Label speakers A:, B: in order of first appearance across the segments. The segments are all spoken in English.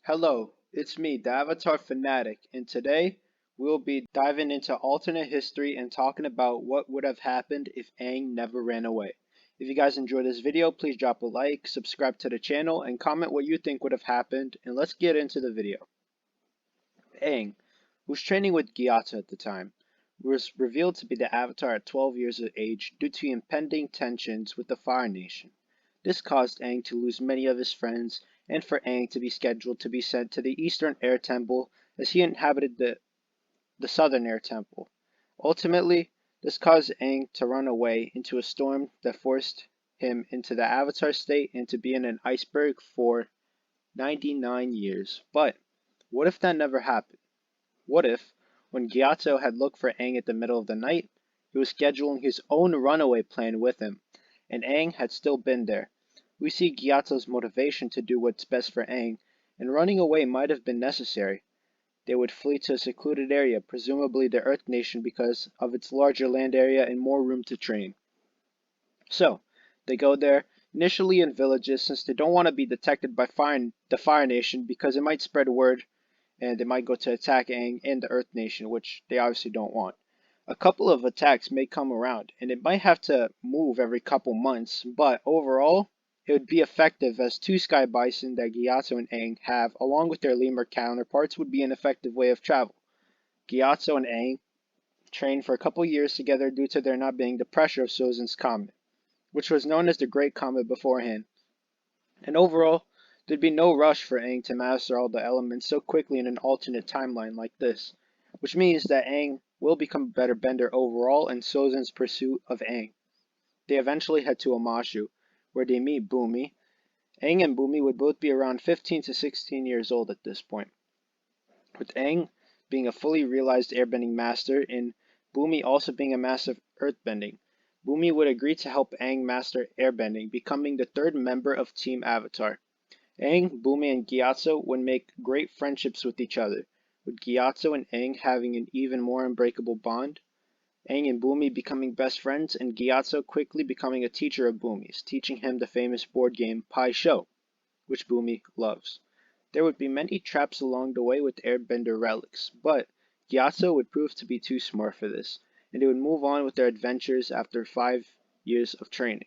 A: Hello, it's me, the Avatar Fanatic, and today we'll be diving into alternate history and talking about what would have happened if Aang never ran away. If you guys enjoyed this video, please drop a like, subscribe to the channel, and comment what you think would have happened, and let's get into the video. Aang, who was training with Gyatso at the time, was revealed to be the Avatar at 12 years of age due to impending tensions with the Fire Nation. This caused Aang to lose many of his friends, and for Aang to be scheduled to be sent to the Eastern Air Temple as he inhabited the Southern Air Temple. Ultimately, this caused Aang to run away into a storm that forced him into the Avatar state and to be in an iceberg for 99 years. But what if that never happened? What if, when Gyatso had looked for Aang at the middle of the night, he was scheduling his own runaway plan with him, and Aang had still been there? We see Gyatso's motivation to do what's best for Aang, and running away might have been necessary. They would flee to a secluded area, presumably the Earth Nation because of its larger land area and more room to train. So, they go there, initially in villages since they don't want to be detected by the Fire Nation because it might spread word and they might go to attack Aang and the Earth Nation, which they obviously don't want. A couple of attacks may come around, and it might have to move every couple months, but overall, it would be effective as two sky bison that Gyatso and Aang have, along with their lemur counterparts, would be an effective way of travel. Gyatso and Aang trained for a couple years together due to there not being the pressure of Sozon's comet, which was known as the Great Comet beforehand. And overall, there'd be no rush for Aang to master all the elements so quickly in an alternate timeline like this, which means that Aang will become a better bender overall in Sozon's pursuit of Aang. They eventually head to Omashu, where they meet Bumi. Aang and Bumi would both be around 15 to 16 years old at this point, with Aang being a fully realized airbending master and Bumi also being a master of earthbending. Bumi would agree to help Aang master airbending, becoming the third member of Team Avatar. Aang, Bumi, and Gyatso would make great friendships with each other, with Gyatso and Aang having an even more unbreakable bond. Aang and Bumi becoming best friends, and Gyatso quickly becoming a teacher of Bumi's, teaching him the famous board game Pai Sho, which Bumi loves. There would be many traps along the way with airbender relics, but Gyatso would prove to be too smart for this, and they would move on with their adventures after 5 years of training.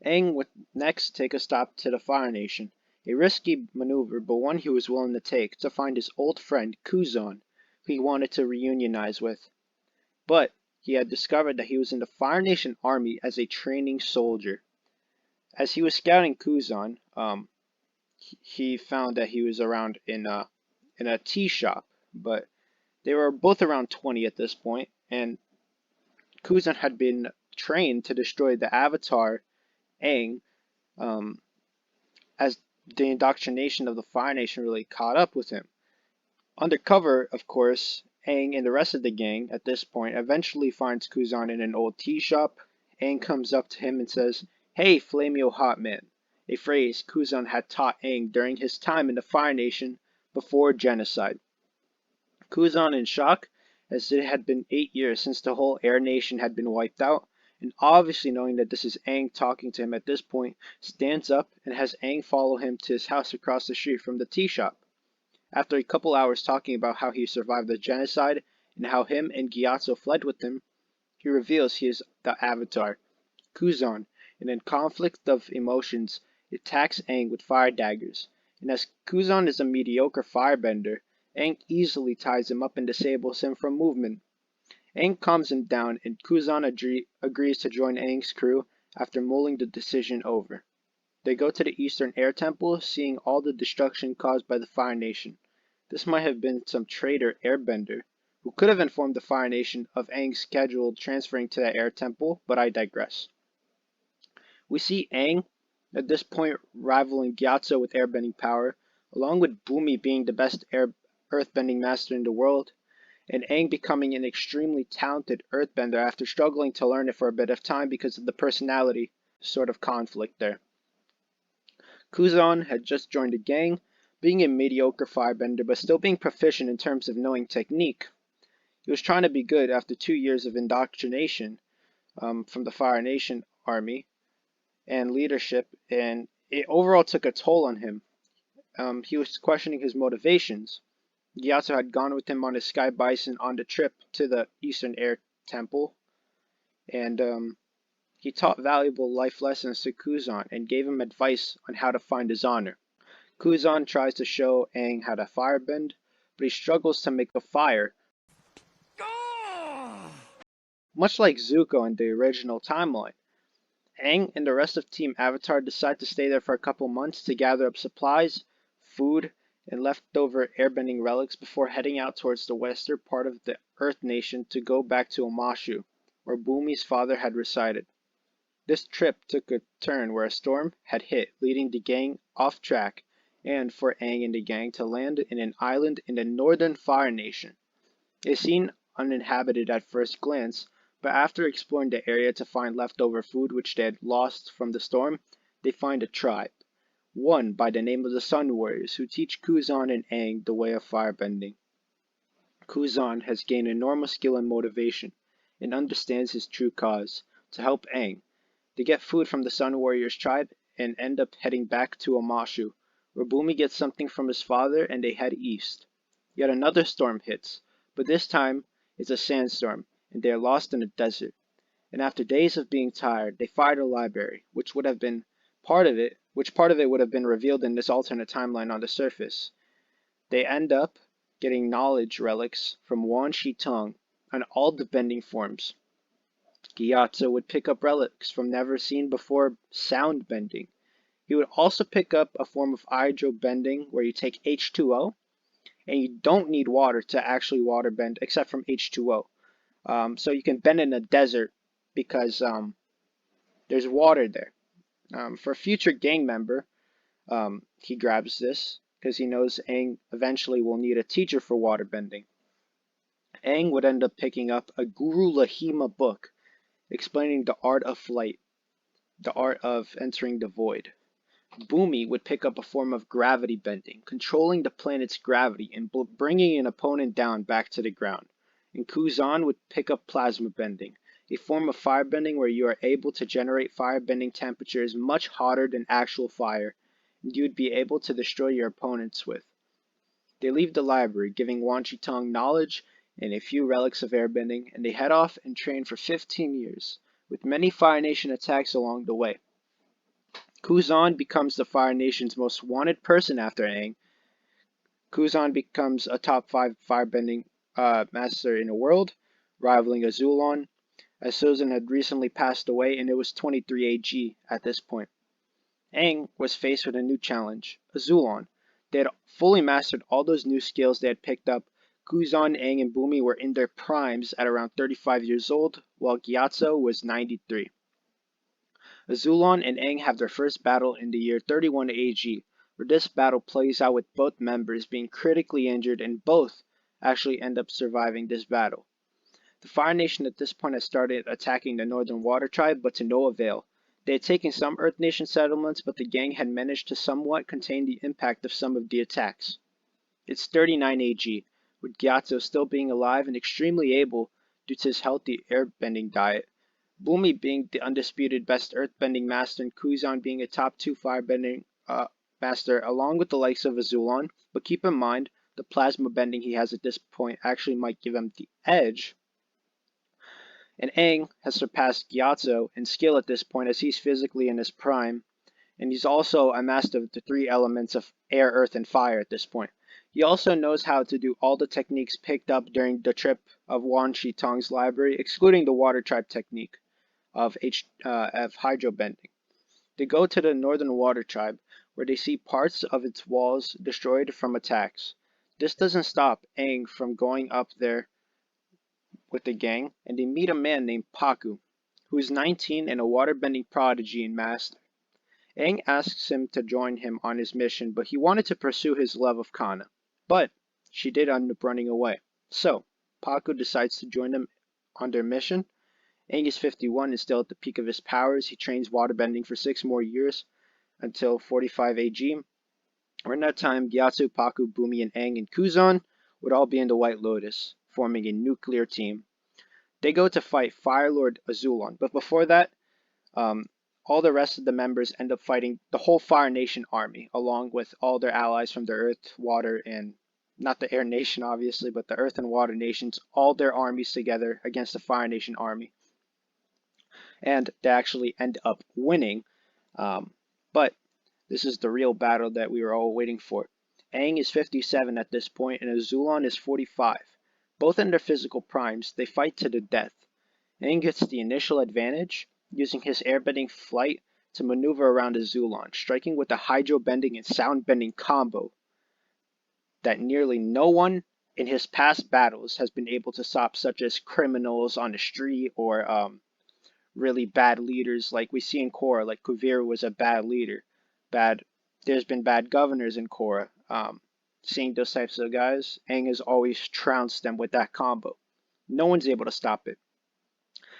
A: Aang would next take a stop to the Fire Nation, a risky maneuver but one he was willing to take to find his old friend Kuzon, who he wanted to reunionize with. But he had discovered that he was in the Fire Nation army as a training soldier. As he was scouting Kuzon, he found that he was around in a tea shop, but they were both around 20 at this point, and Kuzon had been trained to destroy the Avatar Aang, as the indoctrination of the Fire Nation really caught up with him. Undercover, of course, Aang and the rest of the gang at this point eventually finds Kuzon in an old tea shop. Aang comes up to him and says, "Hey, Flameo Hot Man," a phrase Kuzon had taught Aang during his time in the Fire Nation before genocide. Kuzon in shock, as it had been 8 years since the whole Air Nation had been wiped out, and obviously knowing that this is Aang talking to him at this point, stands up and has Aang follow him to his house across the street from the tea shop. After a couple hours talking about how he survived the genocide and how him and Gyatso fled with him, he reveals he is the Avatar. Kuzon, in a conflict of emotions, attacks Aang with fire daggers, and as Kuzon is a mediocre firebender, Aang easily ties him up and disables him from movement. Aang calms him down and Kuzon agrees to join Aang's crew after mulling the decision over. They go to the Eastern Air Temple, seeing all the destruction caused by the Fire Nation. This might have been some traitor airbender who could have informed the Fire Nation of Aang's scheduled transferring to the Air Temple, but I digress. We see Aang at this point rivaling Gyatso with airbending power, along with Bumi being the best earthbending master in the world, and Aang becoming an extremely talented earthbender after struggling to learn it for a bit of time because of the personality sort of conflict there. Kuzon had just joined the gang, being a mediocre firebender but still being proficient in terms of knowing technique. He was trying to be good after 2 years of indoctrination from the Fire Nation army and leadership, and it overall took a toll on him. he was questioning his motivations. Gyatso had gone with him on his sky bison on the trip to the Eastern Air Temple, and he taught valuable life lessons to Kuzon and gave him advice on how to find his honor. Kuzon tries to show Aang how to firebend, but he struggles to make a fire, much like Zuko in the original timeline. Aang and the rest of Team Avatar decide to stay there for a couple months to gather up supplies, food, and leftover airbending relics before heading out towards the western part of the Earth Nation to go back to Omashu, where Bumi's father had resided. This trip took a turn where a storm had hit, leading the gang off track, and for Aang and the gang to land in an island in the Northern Fire Nation. It seemed uninhabited at first glance, but after exploring the area to find leftover food which they had lost from the storm, they find a tribe, one by the name of the Sun Warriors, who teach Kuzon and Aang the way of firebending. Kuzon has gained enormous skill and motivation, and understands his true cause, to help Aang. They get food from the Sun Warriors tribe and end up heading back to Omashu, where Bumi gets something from his father and they head east. Yet another storm hits, but this time it's a sandstorm, and they are lost in a desert. And after days of being tired, they find a library, which part of it would have been revealed in this alternate timeline on the surface. They end up getting knowledge relics from Wan Shi Tong on all the bending forms. Gyatso would pick up relics from never seen before sound bending. He would also pick up a form of hydro bending where you take H2O, and you don't need water to actually water bend except from H2O. So you can bend in a desert because there's water there. For a future gang member, he grabs this because he knows Aang eventually will need a teacher for water bending. Aang would end up picking up a Guru Lahima book explaining the art of flight, the art of entering the void. Bumi would pick up a form of gravity bending, controlling the planet's gravity and bringing an opponent down back to the ground. And Kuzon would pick up plasma bending, a form of firebending where you are able to generate firebending temperatures much hotter than actual fire, and you would be able to destroy your opponents with. They leave the library, giving Wan Shi Tong knowledge and a few relics of airbending, and they head off and train for 15 years, with many Fire Nation attacks along the way. Kuzon becomes the Fire Nation's most wanted person after Aang. Kuzon becomes a top 5 firebending master in the world, rivaling Azulon, as Sozin had recently passed away and it was 23 AG at this point. Aang was faced with a new challenge, Azulon. They had fully mastered all those new skills they had picked up. Kuzon, Aang, and Bumi were in their primes at around 35 years old, while Gyatso was 93. Azulon and Aang have their first battle in the year 31 AG, where this battle plays out with both members being critically injured and both actually end up surviving this battle. The Fire Nation at this point had started attacking the Northern Water Tribe, but to no avail. They had taken some Earth Nation settlements, but the gang had managed to somewhat contain the impact of some of the attacks. It's 39 AG, with Gyatso still being alive and extremely able due to his healthy airbending diet, Bumi being the undisputed best earthbending master and Kuzon being a top 2 firebending master along with the likes of Azulon, but keep in mind the plasma bending he has at this point actually might give him the edge. And Aang has surpassed Gyatso in skill at this point as he's physically in his prime, and he's also a master of the 3 elements of air, earth, and fire at this point. He also knows how to do all the techniques picked up during the trip of Wan Shi Tong's library, excluding the water tribe technique of hydro bending. They go to the Northern Water Tribe, where they see parts of its walls destroyed from attacks. This doesn't stop Aang from going up there with the gang, and they meet a man named Pakku, who is 19 and a waterbending prodigy and master. Aang asks him to join him on his mission, but he wanted to pursue his love of Kana. But she did end up running away. So, Pakku decides to join them on their mission. Aang is 51 and still at the peak of his powers. He trains waterbending for 6 more years until 45 AG. Around that time, Gyatso, Pakku, Bumi, and Aang and Kuzon would all be in the White Lotus, forming a nuclear team. They go to fight Fire Lord Azulon, but before that, all the rest of the members end up fighting the whole Fire Nation army, along with all their allies from the Earth, Water, and not the Air Nation, obviously, but the Earth and Water Nations, all their armies together against the Fire Nation army. And they actually end up winning. But this is the real battle that we were all waiting for. Aang is 57 at this point, and Azulon is 45. Both in their physical primes, they fight to the death. Aang gets the initial advantage, using his airbending flight to maneuver around Azulon, striking with a hydro-bending and sound-bending combo that nearly no one in his past battles has been able to stop, such as criminals on the street or really bad leaders like we see in Korra. Like Kuvira was a bad leader. There's been bad governors in Korra. Seeing those types of guys, Aang has always trounced them with that combo. No one's able to stop it.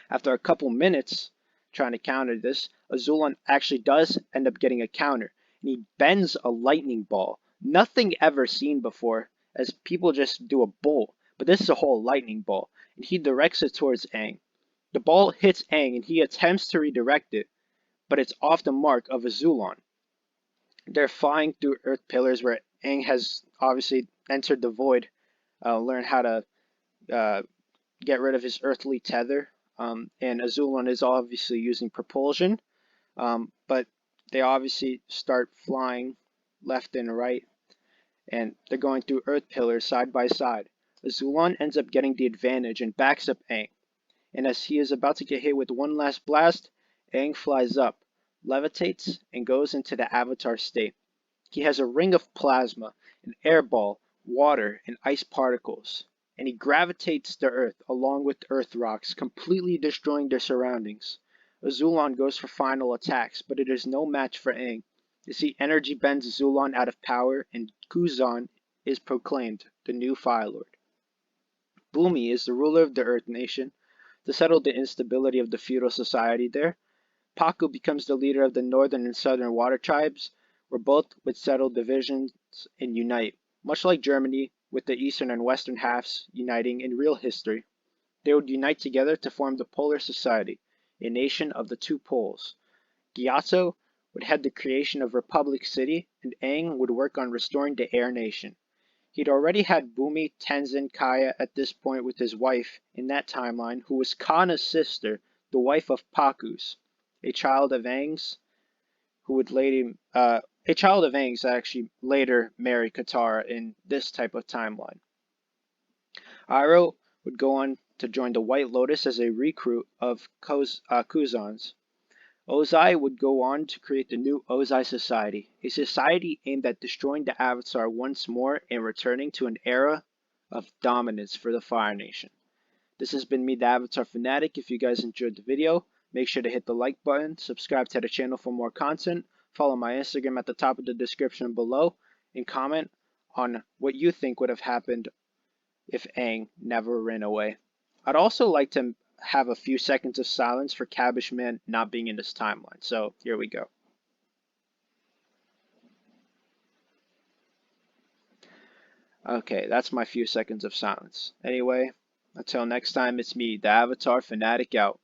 A: After a couple minutes trying to counter this, Azulon actually does end up getting a counter, and he bends a lightning ball. Nothing ever seen before, as people just do a bolt, but this is a whole lightning ball, and he directs it towards Aang. The ball hits Aang, and he attempts to redirect it, but it's off the mark of Azulon. They're flying through earth pillars where Aang has obviously entered the void, learned how to get rid of his earthly tether. And Azulon is obviously using propulsion, but they obviously start flying left and right, and they're going through earth pillars side by side. Azulon ends up getting the advantage and backs up Aang, and as he is about to get hit with one last blast, Aang flies up, levitates, and goes into the Avatar state. He has a ring of plasma, an air ball, water, and ice particles, and he gravitates the Earth along with Earth rocks, completely destroying their surroundings. Azulon goes for final attacks, but it is no match for Aang, as he energy bends Azulon out of power, and Kuzon is proclaimed the new Fire Lord. Bumi is the ruler of the Earth Nation. To settle the instability of the feudal society there, Pakku becomes the leader of the northern and southern water tribes, where both would settle divisions and unite, much like Germany, with the eastern and western halves uniting in real history. They would unite together to form the Polar Society, a nation of the two poles. Gyatso would head the creation of Republic City, and Aang would work on restoring the Air Nation. He'd already had Bumi Tenzin Kaya at this point with his wife in that timeline, who was Kanna's sister, the wife of Pakku's, a child of Aang's, who would later, a child of Aang's actually later marry Katara in this type of timeline. Iroh would go on to join the White Lotus as a recruit of Kuzon's. Ozai would go on to create the new Ozai Society, a society aimed at destroying the Avatar once more and returning to an era of dominance for the Fire Nation. This has been me, the Avatar Fanatic. If you guys enjoyed the video, make sure to hit the like button, subscribe to the channel for more content, follow my Instagram at the top of the description below, and comment on what you think would have happened if Aang never ran away. I'd also like to have a few seconds of silence for Cabbage Man not being in this timeline. So here we go. Okay, that's my few seconds of silence. Anyway, until next time, it's me, the Avatar Fanatic out.